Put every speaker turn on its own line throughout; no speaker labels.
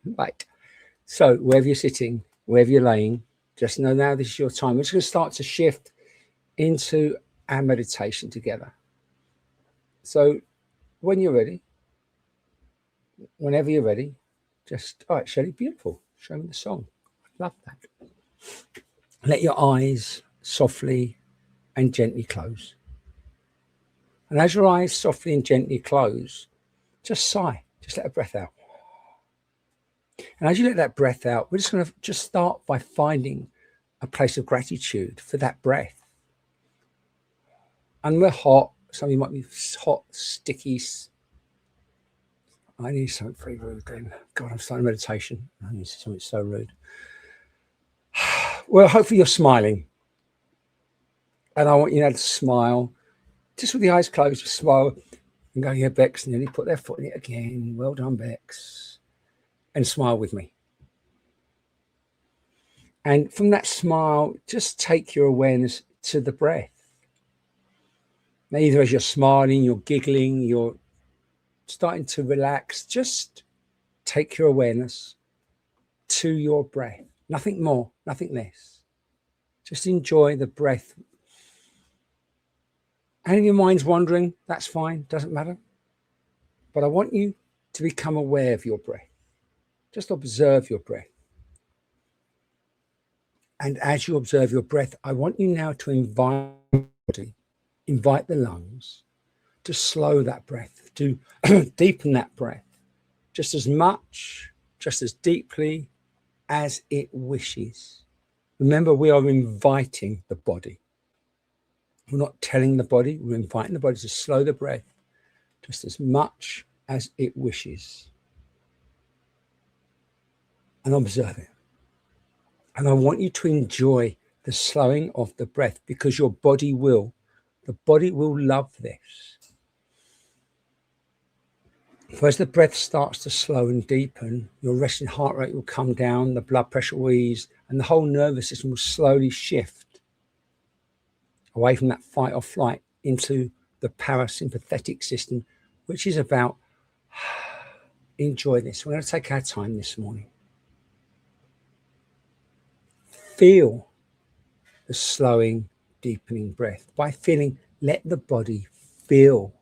Right. So wherever you're sitting, wherever you're laying, just know now this is your time. We're just going to start to shift into our meditation together. So when you're ready, whenever you're ready, just, all right, Shelley, beautiful. Show me the song. I love that. Let your eyes softly and gently close. And as your eyes softly and gently close, just sigh. Just let a breath out. And as you let that breath out, we're just going to just start by finding a place of gratitude for that breath. And we're hot. Some of you might be hot, sticky. I need something pretty rude then. God, I'm starting meditation. I need something so rude. Well, hopefully you're smiling. And I want you now to smile. Just with the eyes closed, just smile. And go, yeah, Becs. And then you put their foot in it again. Well done, Becs. And smile with me. And from that smile, just take your awareness to the breath. Now, either as you're smiling, you're giggling, you're starting to relax, just take your awareness to your breath. Nothing more, nothing less. Just enjoy the breath. And if your mind's wandering, that's fine, doesn't matter. But I want you to become aware of your breath. Just observe your breath. And as you observe your breath, I want you now to invite the body, invite the lungs to slow that breath, to deepen that breath just as much, just as deeply as it wishes. Remember, we are inviting the body. We're not telling the body, we're inviting the body to slow the breath just as much as it wishes. And observe it. And I want you to enjoy the slowing of the breath because your body will. The body will love this. As the breath starts to slow and deepen, your resting heart rate will come down, the blood pressure will ease, and the whole nervous system will slowly shift away from that fight or flight into the parasympathetic system, which is about enjoy this. We're going to take our time this morning. Feel the slowing, deepening breath. By feeling, let the body feel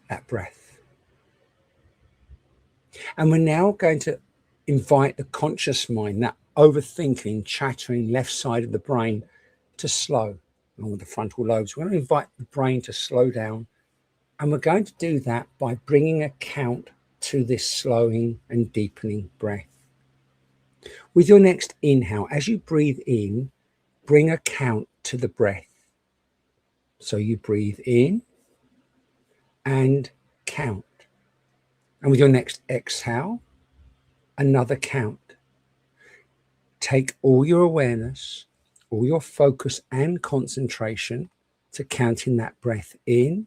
that breath. And we're now going to invite the conscious mind, that overthinking, chattering left side of the brain, to slow along with the frontal lobes. We're going to invite the brain to slow down. And we're going to do that by bringing a count to this slowing and deepening breath. With your next inhale, as you breathe in, bring a count to the breath. So you breathe in and count. And with your next exhale, another count. Take all your awareness, all your focus and concentration to counting that breath in,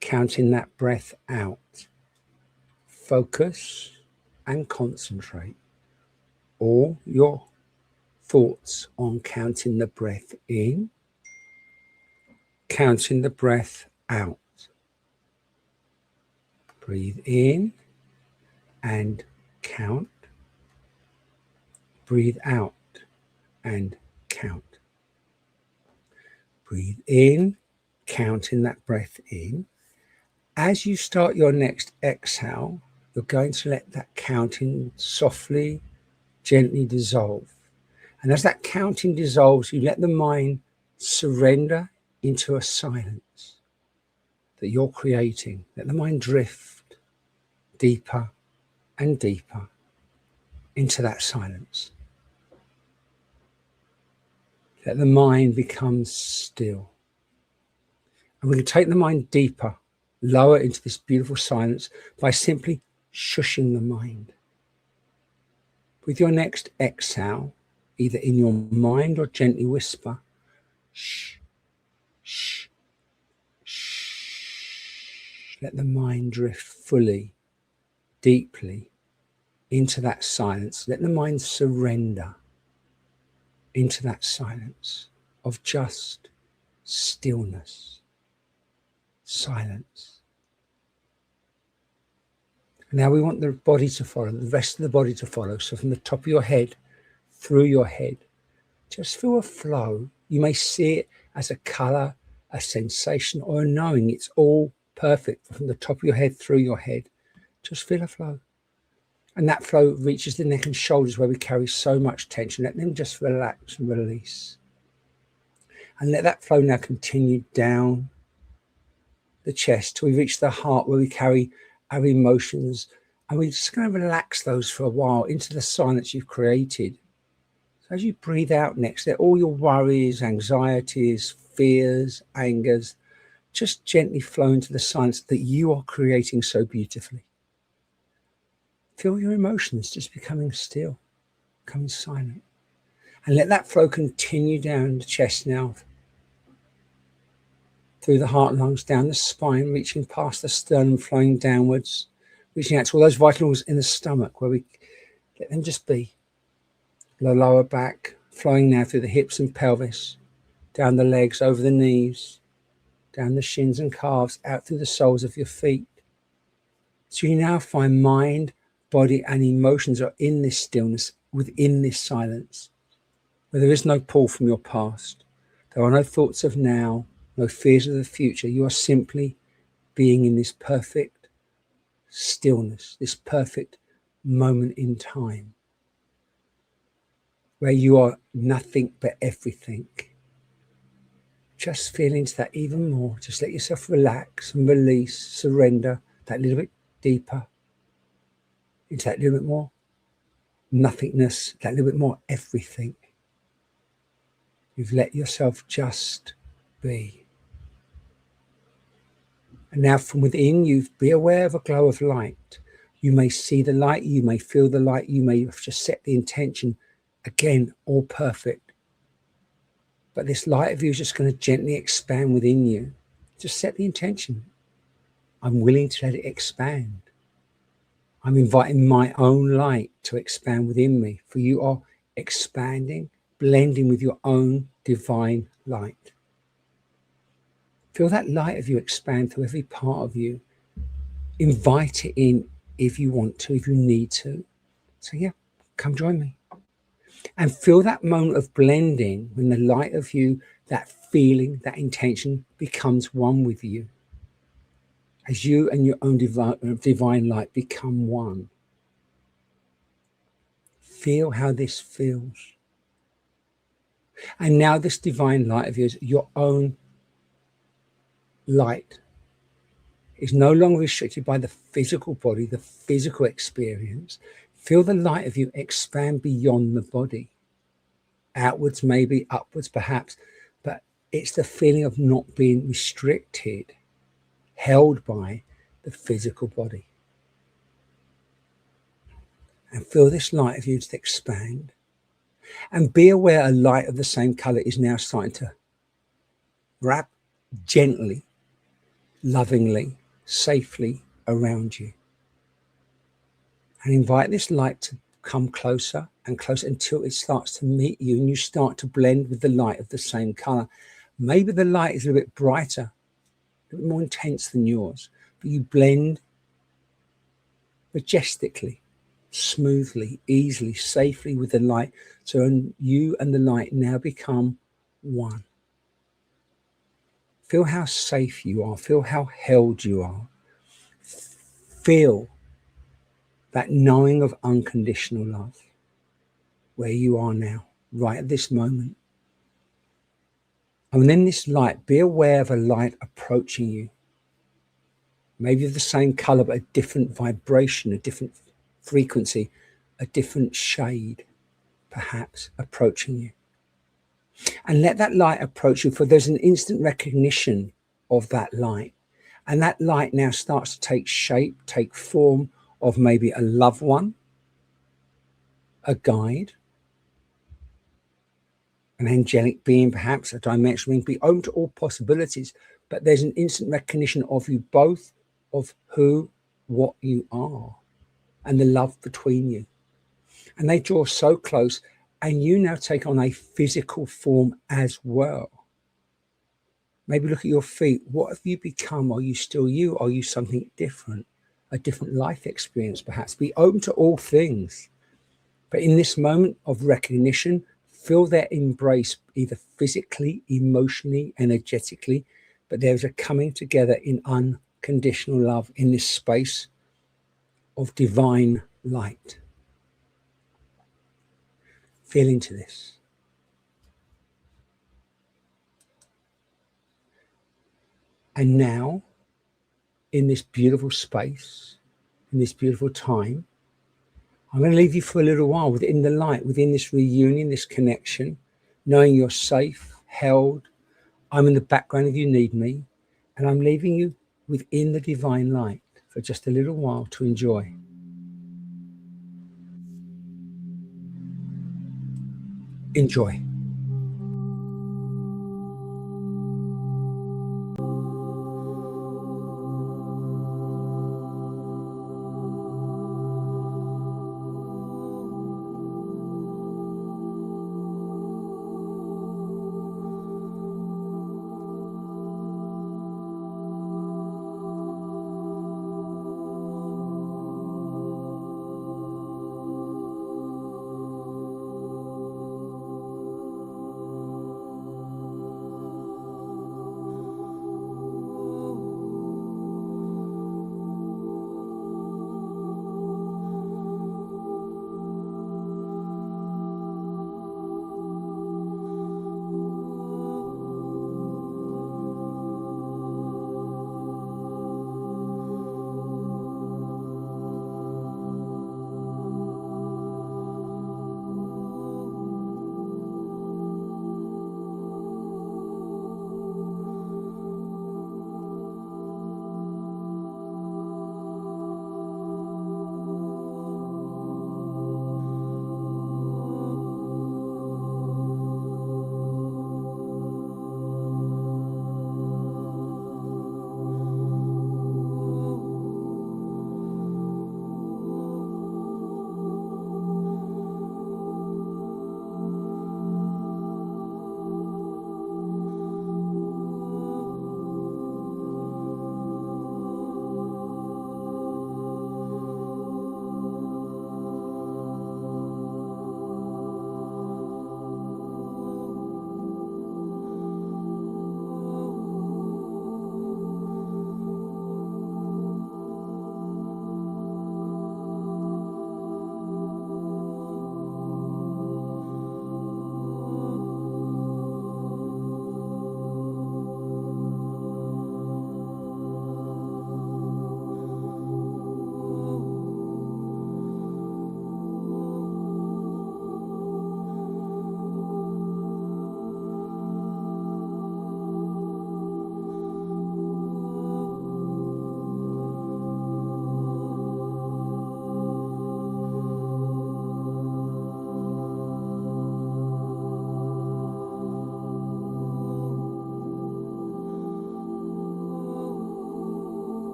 counting that breath out. Focus and concentrate all your thoughts on counting the breath in, counting the breath out. Breathe in and count. Breathe out and count. Breathe in, counting that breath in. As you start your next exhale, you're going to let that counting softly, gently dissolve. And as that counting dissolves, you let the mind surrender into a silence that you're creating. Let the mind drift deeper and deeper into that silence. Let the mind become still. And we can take the mind deeper, lower into this beautiful silence by simply shushing the mind. With your next exhale, either in your mind or gently whisper, shh, shh, shh. Let the mind drift fully, deeply into that silence. Let the mind surrender into that silence of just stillness, silence. Now we want the body to follow, the rest of the body to follow. So from the top of your head, through your head, just feel a flow. You may see it as a colour, a sensation, or a knowing. It's all perfect. From the top of your head, through your head, just feel a flow. And that flow reaches the neck and shoulders where we carry so much tension. Let them just relax and release. And let that flow now continue down the chest till we reach the heart where we carry our emotions. And we're just going to relax those for a while into the silence you've created. So as you breathe out next, let all your worries, anxieties, fears, angers, just gently flow into the silence that you are creating so beautifully. Feel your emotions just becoming still, becoming silent. And let that flow continue down the chest now, through the heart and lungs, down the spine, reaching past the sternum, flowing downwards, reaching out to all those vital organs in the stomach where we let them just be. The lower back, flowing now through the hips and pelvis, down the legs, over the knees, down the shins and calves, out through the soles of your feet. So you now find mind, body and emotions are in this stillness, within this silence, where there is no pull from your past. There are no thoughts of now, no fears of the future. You are simply being in this perfect stillness, this perfect moment in time, where you are nothing but everything. Just feel into that even more. Just let yourself relax and release, surrender that little bit deeper, into that little bit more nothingness, that little bit more everything. You've let yourself just be. And now from within you, be aware of a glow of light. You may see the light, you may feel the light, you may have just set the intention. Again, all perfect. But this light of you is just going to gently expand within you. Just set the intention. I'm willing to let it expand. I'm inviting my own light to expand within me, for you are expanding, blending with your own divine light. Feel that light of you expand through every part of you. Invite it in if you want to, if you need to. So yeah, come join me. And feel that moment of blending when the light of you, that feeling, that intention becomes one with you. As you and your own divine light become one. Feel how this feels. And now this divine light of yours, your own light, is no longer restricted by the physical body, the physical experience. Feel the light of you expand beyond the body. Outwards, maybe, upwards, perhaps. But it's the feeling of not being restricted, held by the physical body. And feel this light of you to expand. And be aware a light of the same colour is now starting to wrap gently, lovingly, safely around you. And invite this light to come closer and closer until it starts to meet you and you start to blend with the light of the same colour. Maybe the light is a little bit brighter, a little bit more intense than yours, but you blend majestically, smoothly, easily, safely with the light. So you and the light now become one. Feel how safe you are. Feel how held you are. Feel that knowing of unconditional love where you are now, right at this moment. And then this light, be aware of a light approaching you. Maybe of the same colour, but a different vibration, a different frequency, a different shade, perhaps, approaching you. And let that light approach you, for there's an instant recognition of that light. And that light now starts to take shape, take form of maybe a loved one, a guide, an angelic being, perhaps a dimensional being. Be open to all possibilities, but there's an instant recognition of you both, of who, what you are, and the love between you. And they draw so close, and you now take on a physical form as well. Maybe look at your feet. What have you become? Are you still you? Are you something different? a different life experience, perhaps. Be open to all things. But in this moment of recognition, feel their embrace either physically, emotionally, energetically, but there's a coming together in unconditional love in this space of divine light. Feel into this. And now, in this beautiful space, in this beautiful time, I'm going to leave you for a little while within the light, within this reunion, this connection, knowing you're safe, held. I'm in the background if you need me, and I'm leaving you within the divine light for just a little while to enjoy. Enjoy.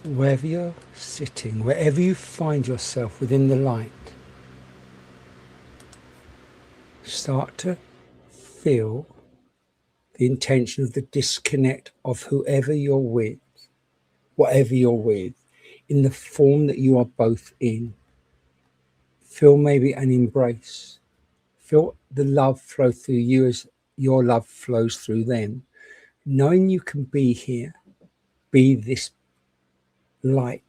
Wherever you're sitting, wherever you find yourself within the light, start to feel the intention of the disconnect of whoever you're with, whatever you're with, in the form that you are both in. Feel maybe an embrace. Feel the love flow through you as your love flows through them. Knowing you can be here, be this light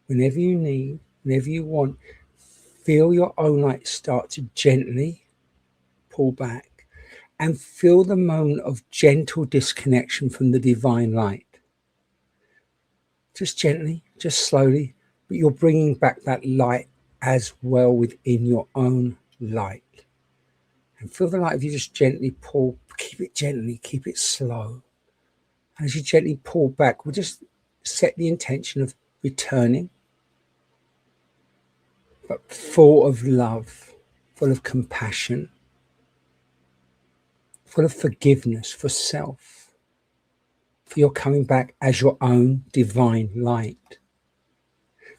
whenever you need, whenever you want. Feel your own light start to gently pull back and feel the moment of gentle disconnection from the divine light. Just gently, just slowly, but you're bringing back that light as well within your own light. And feel the light if you just gently pull, keep it gently, keep it slow. And as you gently pull back, we'll just set the intention of returning, but full of love, full of compassion, full of forgiveness for self, for your coming back as your own divine light.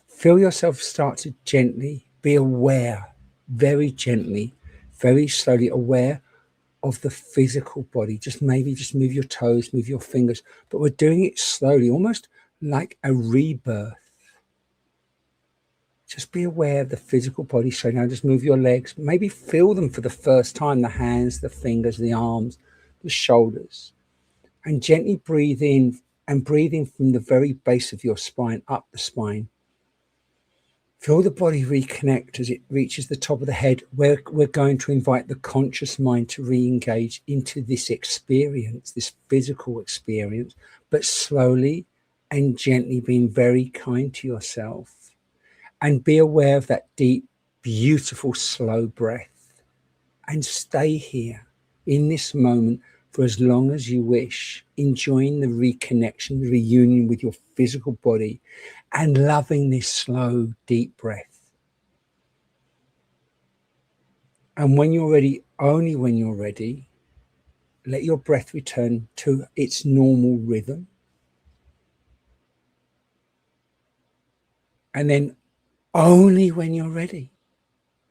Feel yourself start to gently be aware, very gently, very slowly aware of the physical body. Just maybe just move your toes, move your fingers, but we're doing it slowly, almost like a rebirth. Just be aware of the physical body. So now just move your legs, maybe feel them for the first time, the hands, the fingers, the arms, the shoulders, and gently breathe in, and breathing from the very base of your spine, up the spine. Feel the body reconnect as it reaches the top of the head. We're going to invite the conscious mind to re-engage into this experience, this physical experience, but slowly and gently, being very kind to yourself. And be aware of that deep, beautiful, slow breath. And stay here in this moment for as long as you wish, enjoying the reconnection, the reunion with your physical body, and loving this slow, deep breath. And when you're ready, only when you're ready, let your breath return to its normal rhythm. And then only when you're ready.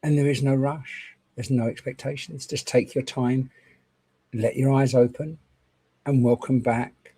And there is no rush. There's no expectations. Just take your time, let your eyes open, and welcome back